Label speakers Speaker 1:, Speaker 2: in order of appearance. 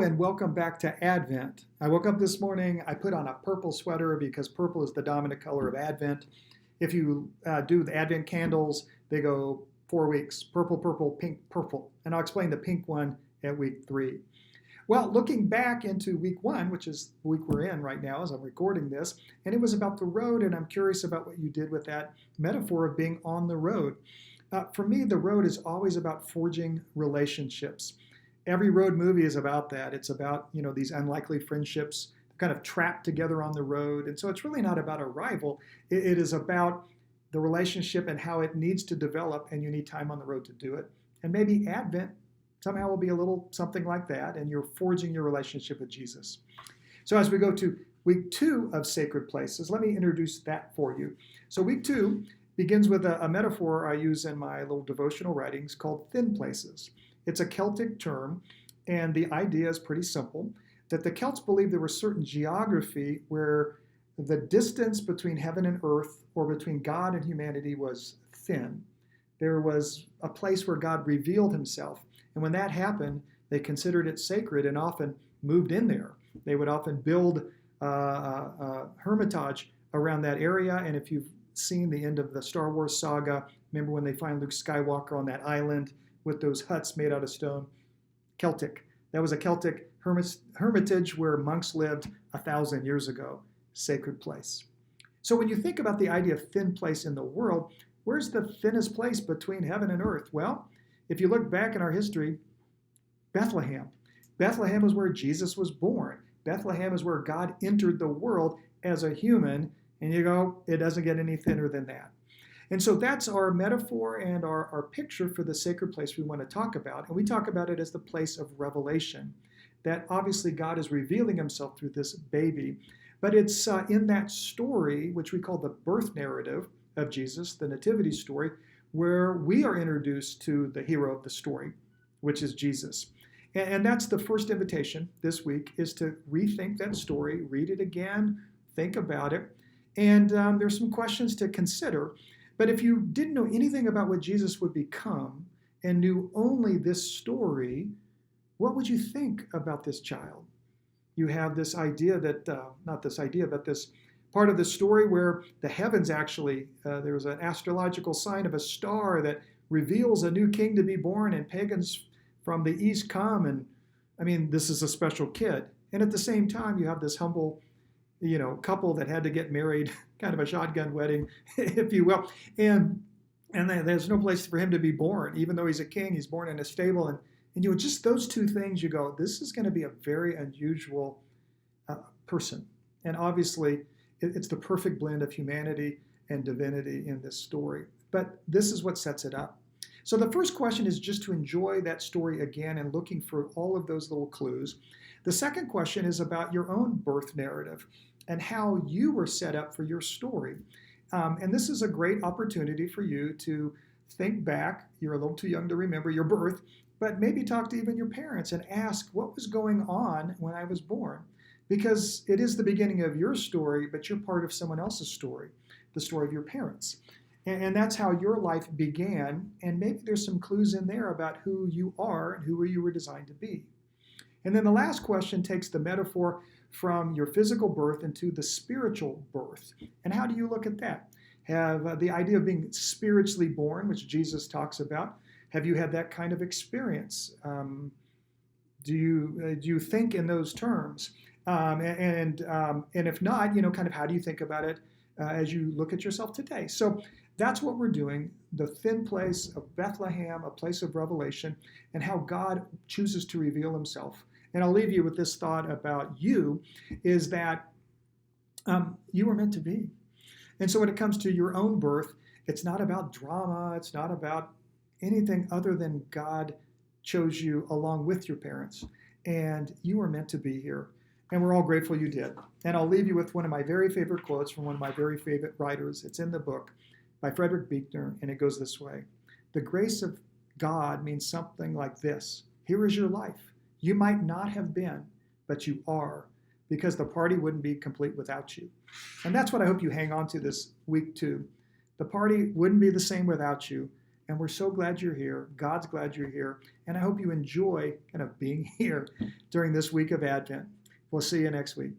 Speaker 1: and welcome back to Advent. I woke up this morning, I put on a purple sweater because purple is the dominant color of Advent. If you do the Advent candles, they go 4 weeks, purple, purple, pink, purple. And I'll explain the pink one at week 3. Well, looking back into week 1, which is the week we're in right now as I'm recording this, and it was about the road, and I'm curious about what you did with that metaphor of being on the road. For me, the road is always about forging relationships. Every road movie is about that. It's about, these unlikely friendships kind of trapped together on the road. And so it's really not about a rival. It is about the relationship and how it needs to develop, and you need time on the road to do it. And maybe Advent somehow will be a little something like that, and you're forging your relationship with Jesus. So as we go to week 2 of Sacred Places, let me introduce that for you. So week 2 begins with a metaphor I use in my little devotional writings called thin places. It's a Celtic term, and the idea is pretty simple, that the Celts believed there was certain geography where the distance between heaven and earth, or between God and humanity, was thin. There was a place where God revealed himself, and when that happened, they considered it sacred and often moved in there. They would often build a hermitage around that area, and if you've seen the end of the Star Wars saga, remember when they find Luke Skywalker on that island with those huts made out of stone? Celtic. That was a Celtic hermitage where monks lived 1,000 years ago. Sacred place. So when you think about the idea of thin place in the world, where's the thinnest place between heaven and earth? Well, if you look back in our history, Bethlehem. Bethlehem is where Jesus was born. Bethlehem is where God entered the world as a human, and you go, it doesn't get any thinner than that. And so that's our metaphor and our picture for the sacred place we want to talk about. And we talk about it as the place of revelation, that obviously God is revealing himself through this baby. But it's in that story, which we call the birth narrative of Jesus, the nativity story, where we are introduced to the hero of the story, which is Jesus. And that's the first invitation this week, is to rethink that story, read it again, think about it. And there's some questions to consider. But if you didn't know anything about what Jesus would become and knew only this story, what would you think about this child? You have this idea that, not this idea, but this part of the story where the heavens actually, there's an astrological sign of a star that reveals a new king to be born, and pagans from the east come, and this is a special kid. And at the same time, you have this humble couple that had to get married, kind of a shotgun wedding, if you will. And there's no place for him to be born. Even though he's a king, he's born in a stable. And just those two things, you go, this is going to be a very unusual person. And obviously, it's the perfect blend of humanity and divinity in this story. But this is what sets it up. So the first question is just to enjoy that story again and looking for all of those little clues. The second question is about your own birth narrative and how you were set up for your story. And this is a great opportunity for you to think back. You're a little too young to remember your birth, but maybe talk to even your parents and ask, what was going on when I was born? Because it is the beginning of your story, but you're part of someone else's story, the story of your parents. And that's how your life began, and maybe there's some clues in there about who you are and who you were designed to be. And then the last question takes the metaphor from your physical birth into the spiritual birth. And how do you look at that? Have the idea of being spiritually born, which Jesus talks about, have you had that kind of experience? Do you think in those terms? And if not, kind of how do you think about it as you look at yourself today? So that's what we're doing, the thin place of Bethlehem, a place of revelation, and how God chooses to reveal himself. And I'll leave you with this thought about you, is that you were meant to be. And so when it comes to your own birth, it's not about drama, it's not about anything other than God chose you along with your parents, and you were meant to be here. And we're all grateful you did. And I'll leave you with one of my very favorite quotes from one of my very favorite writers. It's in the book by Frederick Buechner, and it goes this way. The grace of God means something like this. Here is your life. You might not have been, but you are, because the party wouldn't be complete without you. And that's what I hope you hang on to this week too. The party wouldn't be the same without you, And we're so glad you're here. God's glad you're here. And I hope you enjoy kind of being here during this week of Advent. We'll see you next week.